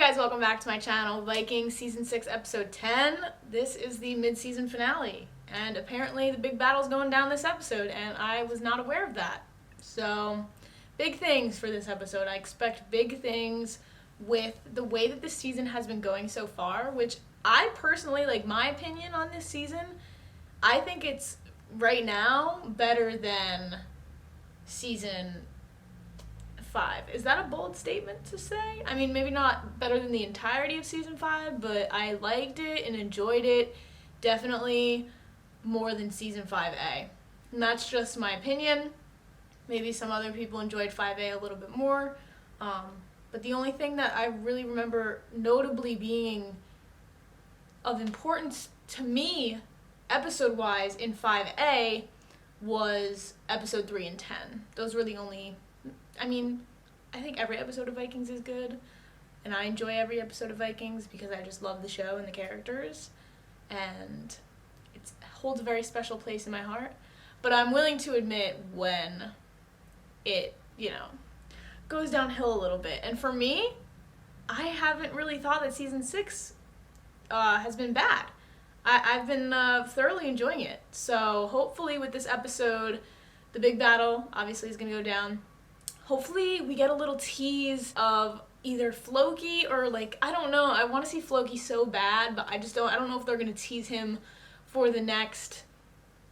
guys, welcome back to my channel, Vikings Season 6, Episode 10. This is the mid-season finale, and apparently the big battle's going down this episode, and I was not aware of that. So, big things for this episode. I expect big things with the way that this season has been going so far, which I personally, like, my opinion on this season, I think it's, right now, better than Season 5. Is that a bold statement to say? I mean, maybe not better than the entirety of Season 5, but I liked it and enjoyed it definitely more than Season 5A. And that's just my opinion. Maybe some other people enjoyed 5A a little bit more. But the only thing that I really remember notably being of importance to me, episode-wise, in 5A was Episode 3 and 10. Those were the only... I mean, I think every episode of Vikings is good, and I enjoy every episode of Vikings because I just love the show and the characters, and it holds a very special place in my heart. But I'm willing to admit when it, goes downhill a little bit. And for me, I haven't really thought that Season 6 has been bad. I've been thoroughly enjoying it. So hopefully with this episode, the big battle obviously is going to go down. Hopefully we get a little tease of either Floki or, I don't know. I want to see Floki so bad, but I don't know if they're going to tease him for the next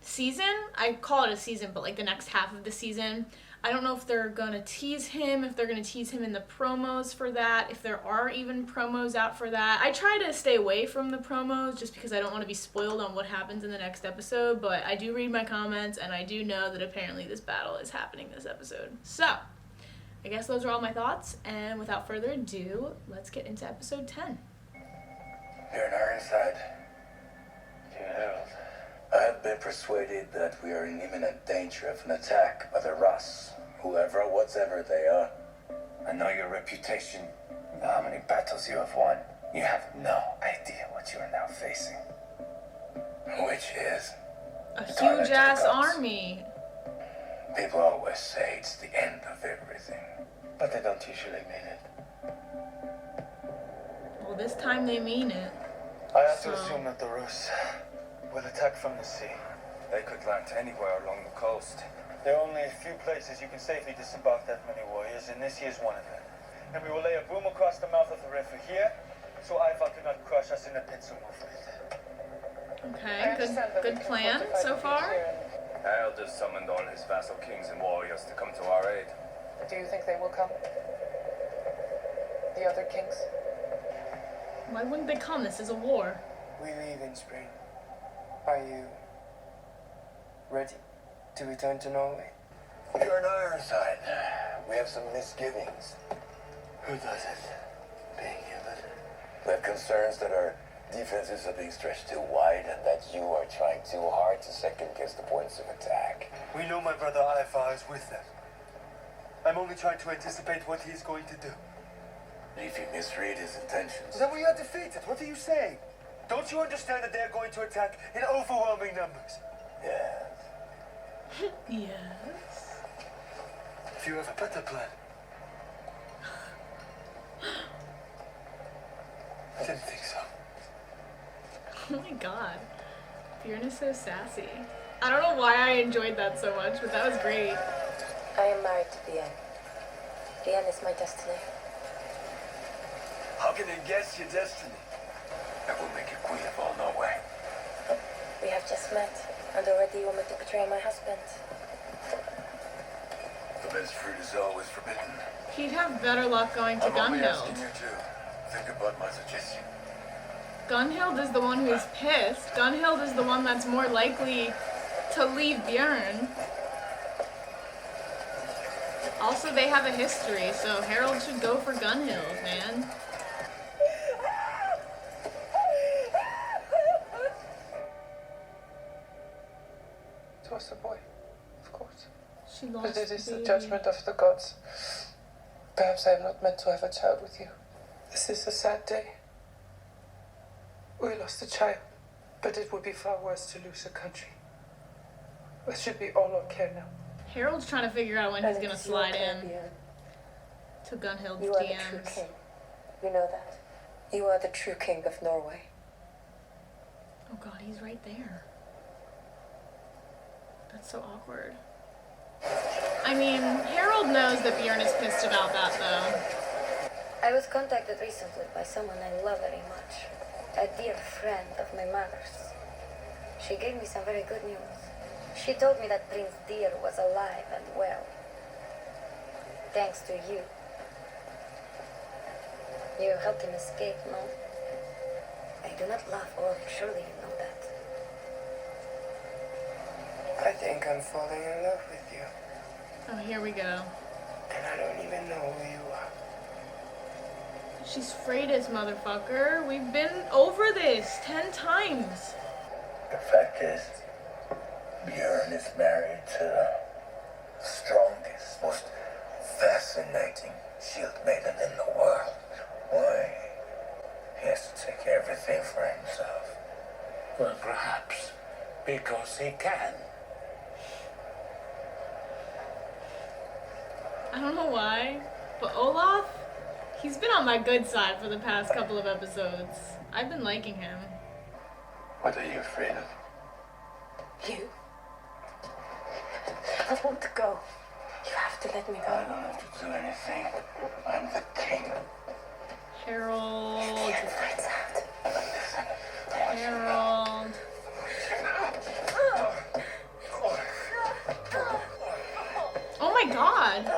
season. I call it a season, but the next half of the season. I don't know if they're going to tease him, if they're going to tease him in the promos for that, if there are even promos out for that. I try to stay away from the promos just because I don't want to be spoiled on what happens in the next episode, but I do read my comments, and I do know that apparently this battle is happening this episode. So, I guess those are all my thoughts, and without further ado, let's get into episode 10. Here in Ironside, King Harold, I have been persuaded that we are in imminent danger of an attack by the Russ, whoever or whatever they are. I know your reputation, know how many battles you have won. You have no idea what you are now facing. Which is... a huge-ass army. People always say it's the end of everything, but they don't usually mean it. Well, this time they mean it. I have to assume that the Rus will attack from the sea. They could land anywhere along the coast. There are only a few places you can safely disembark that many warriors, and this here is one of them. And we will lay a boom across the mouth of the river here, so Ivar cannot crush us in the pit so movement. Okay, good plan so far. Harold has summoned all his vassal kings and warriors to come to our aid. Do you think they will come? The other kings? Why wouldn't they come? This is a war. We leave in spring. Are you ready to return to Norway? You're in Ironside. We have some misgivings. Who does it? Being human. We have concerns that our defenses are being stretched too wide and that you are trying too hard to second-guess the points of attack. We know my brother Ivar is with them. I'm only trying to anticipate what he is going to do. If you misread his intentions... Then we are defeated. What are you saying? Don't you understand that they are going to attack in overwhelming numbers? Yes. Yes. If you have a better plan. I didn't think so. Oh my god. Bjorn is so sassy. I don't know why I enjoyed that so much, but that was great. I am married to Bjorn. Bjorn is my destiny. How can you guess your destiny? I will make you queen of all Norway. We have just met, and already you want me to betray my husband. The best fruit is always forbidden. He'd have better luck going to I'm only Gunhild. asking you to think about my suggestion. Gunhild is the one who's pissed. Gunhild is the one that's more likely to leave Bjorn. Also, they have a history, so Harold should go for Gunhild, man. It was a boy, of course. She lost But it is the the baby. judgment of the gods. Perhaps I am not meant to have a child with you. This is a sad day. We lost a child, but it would be far worse to lose a country. That should be all our care now. Harold's trying to figure out when he's gonna slide in to Gunhild's You are the true DMs. king. You know that. You are the true king of Norway. Oh god, he's right there. That's so awkward. I mean, Harold knows that Bjorn is pissed about that, though. I was contacted recently by someone I love very much. A dear friend of my mother's. She gave me some very good news. She told me that Prince Deer was alive and well. Thanks to you. You helped him escape, no? I do not love Orm, surely you know that. I think I'm falling in love with you. Oh, here we go. And I don't even know who you are. She's Freydis, motherfucker. We've been over this 10 times. The fact is, Bjorn is married to the strongest, most fascinating shield maiden in the world. Why? He has to take everything for himself. Well, perhaps because he can. I don't know why, but Olaf, he's been on my good side for the past couple of episodes. I've been liking him. What are you afraid of? You? I want to go. You have to let me I go. don't have to do anything. I'm the king. Harold. Lights out. Listen, I want you to know. Harold. Oh my god.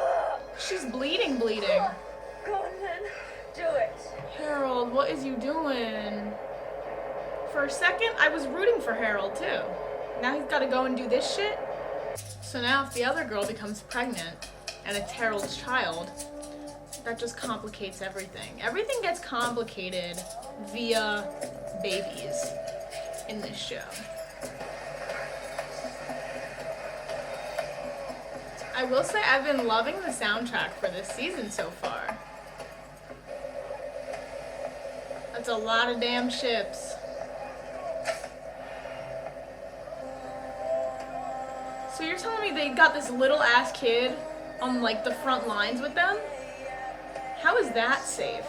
She's bleeding. Go on then. Do it. Harold, what is you doing? For a second, I was rooting for Harold too. Now he's gotta go and do this shit? So now if the other girl becomes pregnant, and it's Harold's child, that just complicates everything. Everything gets complicated via babies in this show. I will say I've been loving the soundtrack for this season so far. That's a lot of damn ships. So you're telling me they got this little ass kid on like the front lines with them? How is that safe?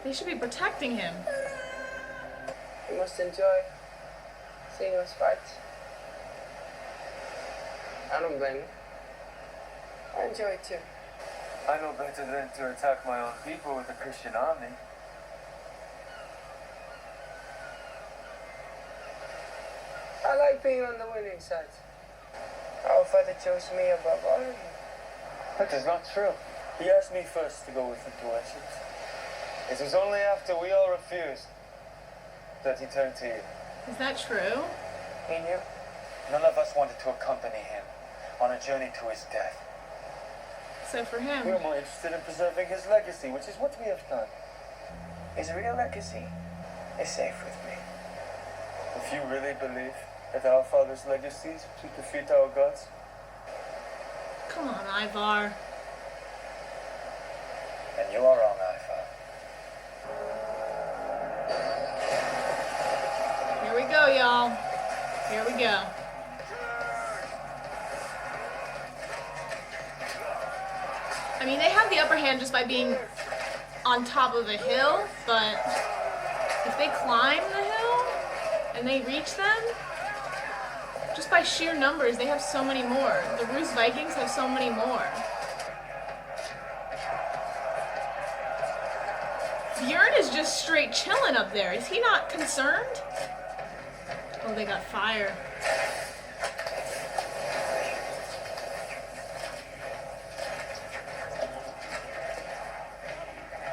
They should be protecting him. You must enjoy seeing us fight. I don't blame you. I enjoy it too. I know better than to attack my own people with a Christian army. I like being on the winning side. Our father chose me above all of you. That is not true. He asked me first to go with him to Wessex. It was only after we all refused that he turned to you. Is that true? He knew. None of us wanted to accompany him on a journey to his death. Except for We him. were more interested in preserving his legacy, which is what we have done. His real legacy is safe with me. If you really believe that our father's legacy is to defeat our gods, Come on, Ivar. then you are wrong, Ivar. Here we go, y'all. Here we go. I mean, they have the upper hand just by being on top of a hill, but if they climb the hill and they reach them, just by sheer numbers, they have so many more. The Rus Vikings have so many more. Bjorn is just straight chilling up there. Is he not concerned? Oh, they got fire.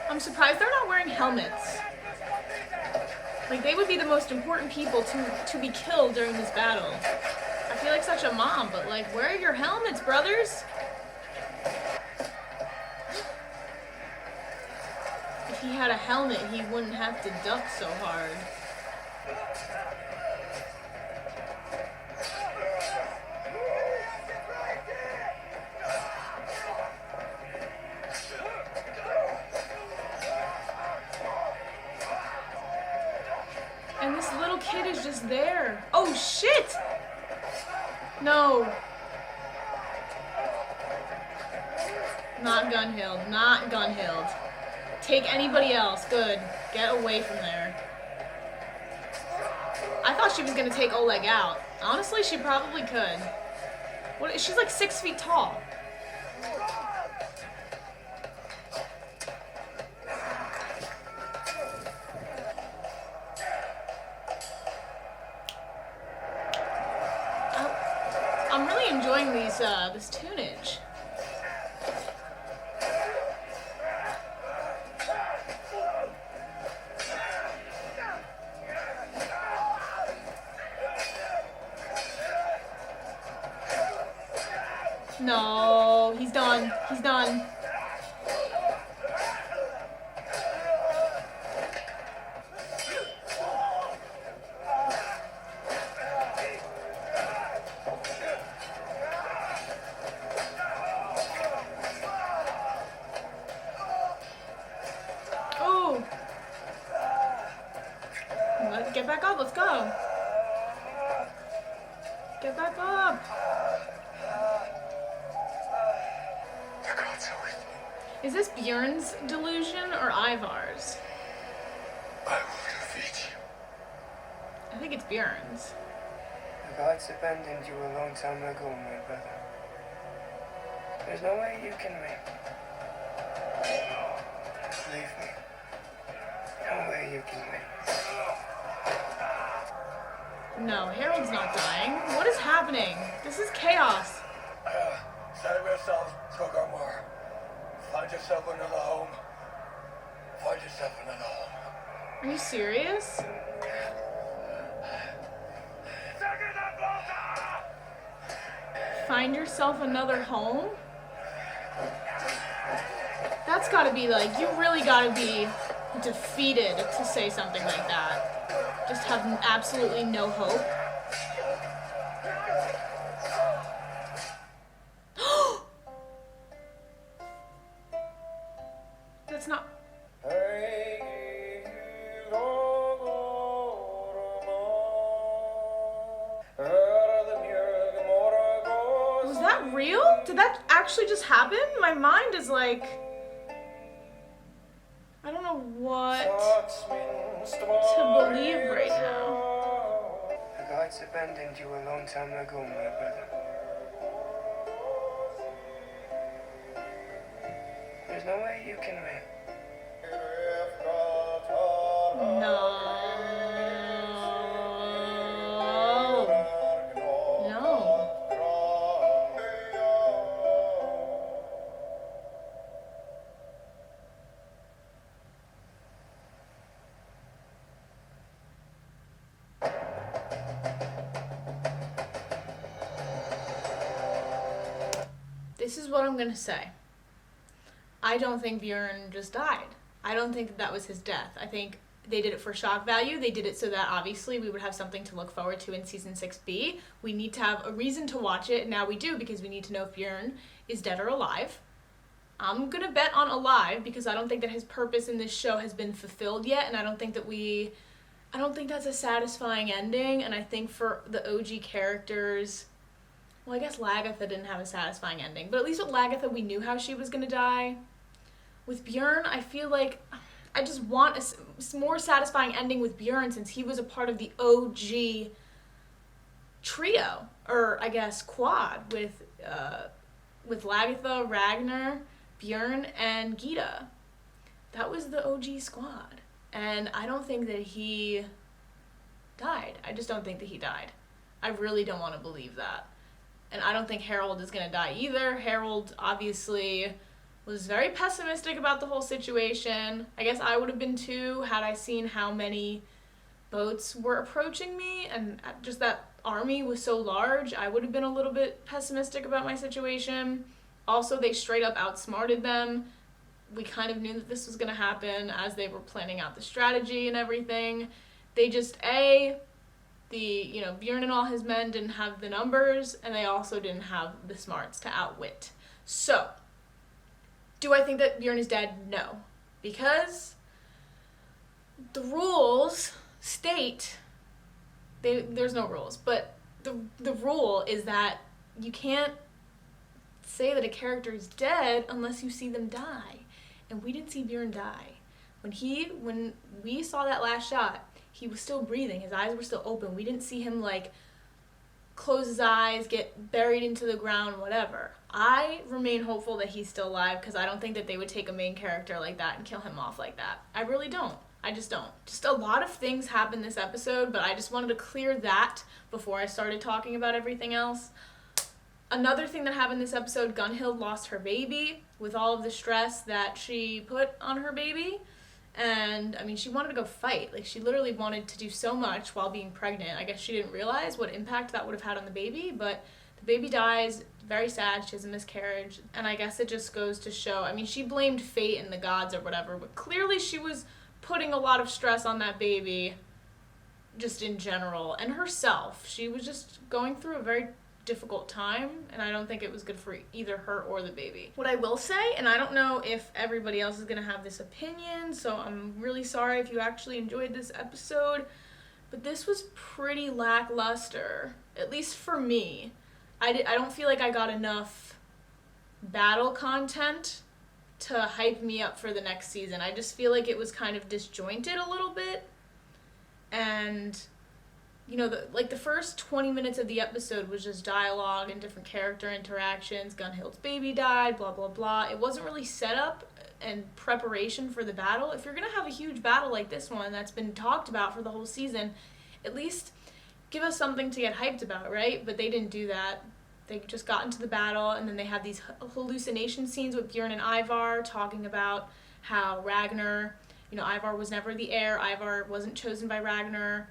I'm surprised they're not wearing helmets. Like, they would be the most important people to be killed during this battle. I feel like such a mom, but like, wear your helmets, brothers. If he had a helmet, he wouldn't have to duck so hard. And this little kid is just there. Oh shit! No. Not Gunhild. Not Gunhild. Take anybody else. Good. Get away from there. I thought she was gonna take Oleg out. Honestly, she probably could. What? She's like 6 feet tall. I'm really enjoying this tunage. No, he's done. He's done. Oh. Let's get back up. Let's go. Get back up. Is this Bjorn's delusion or Ivar's? I will defeat you. I think it's Bjorn's. The gods abandoned you a long time ago, my brother. There's no way you can win. Believe me. No way you can win. No, Harold's not dying. What is happening? This is chaos. Save yourselves, Skogamore. Find yourself another home. Find yourself another home. Are you serious? Find yourself another home? That's gotta be like, you really gotta be defeated to say something like that. Just have absolutely no hope. That's not... Was that real? Did that actually just happen? My mind is like... I don't know what to believe right now. The gods abandoned you a long time ago, my brother. There's no way you can win. No. No. This is what I'm gonna say. I don't think Bjorn just died. I don't think that was his death. I think they did it for shock value. They did it so that obviously we would have something to look forward to in season 6B. We need to have a reason to watch it. Now we do, because we need to know if Bjorn is dead or alive. I'm gonna bet on alive because I don't think that his purpose in this show has been fulfilled yet, and I don't think that's a satisfying ending. And I think for the OG characters, well, I guess Lagatha didn't have a satisfying ending, but at least with Lagatha we knew how she was gonna die. With Bjorn, I feel like I just want a more satisfying ending with Bjorn, since he was a part of the OG trio, or I guess quad, with Lagatha, Ragnar, Bjorn, and Gita. That was the OG squad, and I don't think that he died. I just don't think that he died. I really don't want to believe that. And I don't think Harold is going to die either. Harold obviously was very pessimistic about the whole situation. I guess I would have been too, had I seen how many boats were approaching me, and just that army was so large. I would have been a little bit pessimistic about my situation. Also, they straight up outsmarted them. We kind of knew that this was going to happen as they were planning out the strategy and everything. They just, Bjorn and all his men didn't have the numbers, and they also didn't have the smarts to outwit. So, do I think that Bjorn is dead? No. Because the rules state, there's no rules, but the rule is that you can't say that a character is dead unless you see them die. And we didn't see Bjorn die. When we saw that last shot, he was still breathing. His eyes were still open. We didn't see him like close his eyes, get buried into the ground, whatever. I remain hopeful that he's still alive because I don't think that they would take a main character like that and kill him off like that. I really don't. I just don't. Just a lot of things happened this episode, but I just wanted to clear that before I started talking about everything else. Another thing that happened this episode, Gunhild lost her baby with all of the stress that she put on her baby. And, I mean, she wanted to go fight. Like, she literally wanted to do so much while being pregnant. I guess she didn't realize what impact that would have had on the baby, but the baby dies, very sad, she has a miscarriage, and I guess it just goes to show, I mean, she blamed fate and the gods or whatever, but clearly she was putting a lot of stress on that baby, just in general, and herself. She was just going through a very difficult time, and I don't think it was good for either her or the baby. What I will say, and I don't know if everybody else is gonna have this opinion, so I'm really sorry if you actually enjoyed this episode, but this was pretty lackluster, at least for me. I don't feel like I got enough battle content to hype me up for the next season. I just feel like it was kind of disjointed a little bit, and you know, the first 20 minutes of the episode was just dialogue and different character interactions. Gunhild's baby died, blah, blah, blah. It wasn't really set up and preparation for the battle. If you're going to have a huge battle like this one that's been talked about for the whole season, at least give us something to get hyped about, right? But they didn't do that. They just got into the battle, and then they had these hallucination scenes with Bjorn and Ivar talking about how Ragnar, you know, Ivar was never the heir. Ivar wasn't chosen by Ragnar.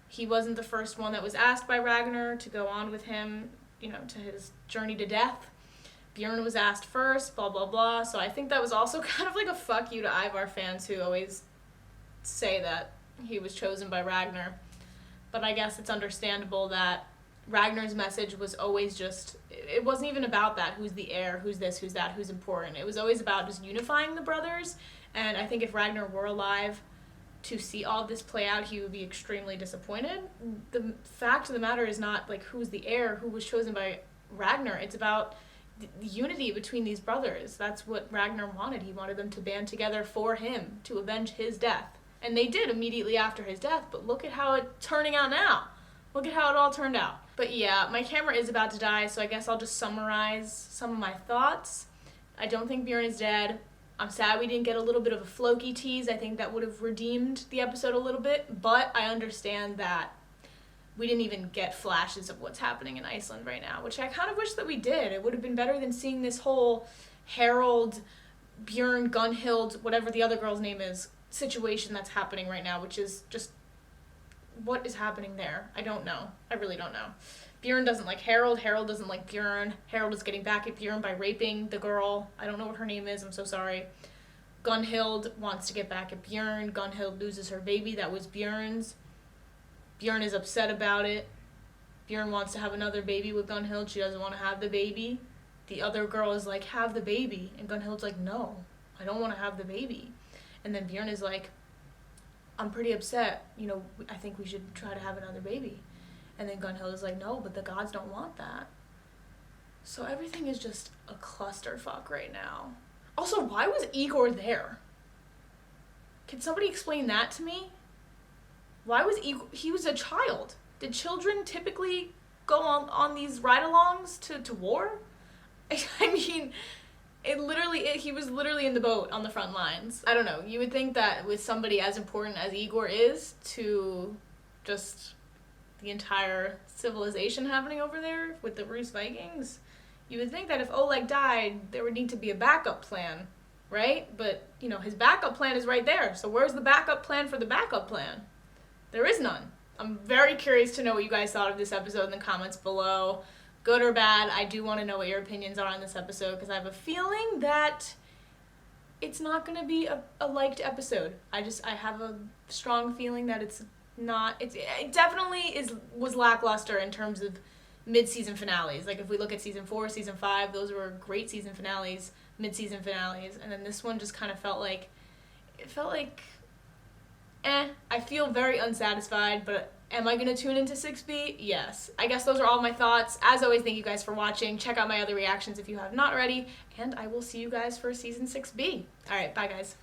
He wasn't the first one that was asked by Ragnar to go on with him, you know, to his journey to death. Bjorn was asked first, blah, blah, blah. So I think that was also kind of like a fuck you to Ivar fans who always say that he was chosen by Ragnar. But I guess it's understandable that Ragnar's message was always just, it wasn't even about that, who's the heir, who's this, who's that, who's important. It was always about just unifying the brothers. And I think if Ragnar were alive to see all of this play out, he would be extremely disappointed. The fact of the matter is not like who's the heir, who was chosen by Ragnar. It's about the unity between these brothers. That's what Ragnar wanted. He wanted them to band together for him, to avenge his death. And they did immediately after his death, but look at how it's turning out now. Look at how it all turned out. But yeah, my camera is about to die, so I guess I'll just summarize some of my thoughts. I don't think Bjorn is dead. I'm sad we didn't get a little bit of a Floki tease. I think that would have redeemed the episode a little bit, but I understand that we didn't even get flashes of what's happening in Iceland right now, which I kind of wish that we did. It would have been better than seeing this whole Harold, Bjorn, Gunhild, whatever the other girl's name is, situation that's happening right now, which is just, what is happening there? I don't know. I really don't know. Bjorn doesn't like Harold. Harold doesn't like Bjorn. Harold is getting back at Bjorn by raping the girl. I don't know what her name is. I'm so sorry. Gunhild wants to get back at Bjorn. Gunhild loses her baby. That was Bjorn's. Bjorn is upset about it. Bjorn wants to have another baby with Gunhild. She doesn't want to have the baby. The other girl is like, have the baby. And Gunhild's like, no, I don't want to have the baby. And then Bjorn is like, I'm pretty upset. You know, I think we should try to have another baby. And then Gunhild is like, no, but the gods don't want that. So everything is just a clusterfuck right now. Also, why was Igor there? Can somebody explain that to me? Why was Igor? He was a child. Did children typically go on these ride-alongs to war? I mean, he was literally in the boat on the front lines. I don't know. You would think that with somebody as important as Igor is to just the entire civilization happening over there with the Rus Vikings, you would think that if Oleg died, there would need to be a backup plan, right? But, you know, his backup plan is right there. So where's the backup plan for the backup plan? There is none. I'm very curious to know what you guys thought of this episode in the comments below. Good or bad, I do want to know what your opinions are on this episode, because I have a feeling that it's not going to be a liked episode. I have a strong feeling that it's not. It definitely was lackluster in terms of mid-season finales. Like if we look at season 4, season 5, those were great season finales, mid-season finales, and then this one just kind of felt like I feel very unsatisfied, but am I going to tune into 6B? Yes. I guess those are all my thoughts. As always, thank you guys for watching. Check out my other reactions if you have not already, and I will see you guys for season 6B. All right, bye guys.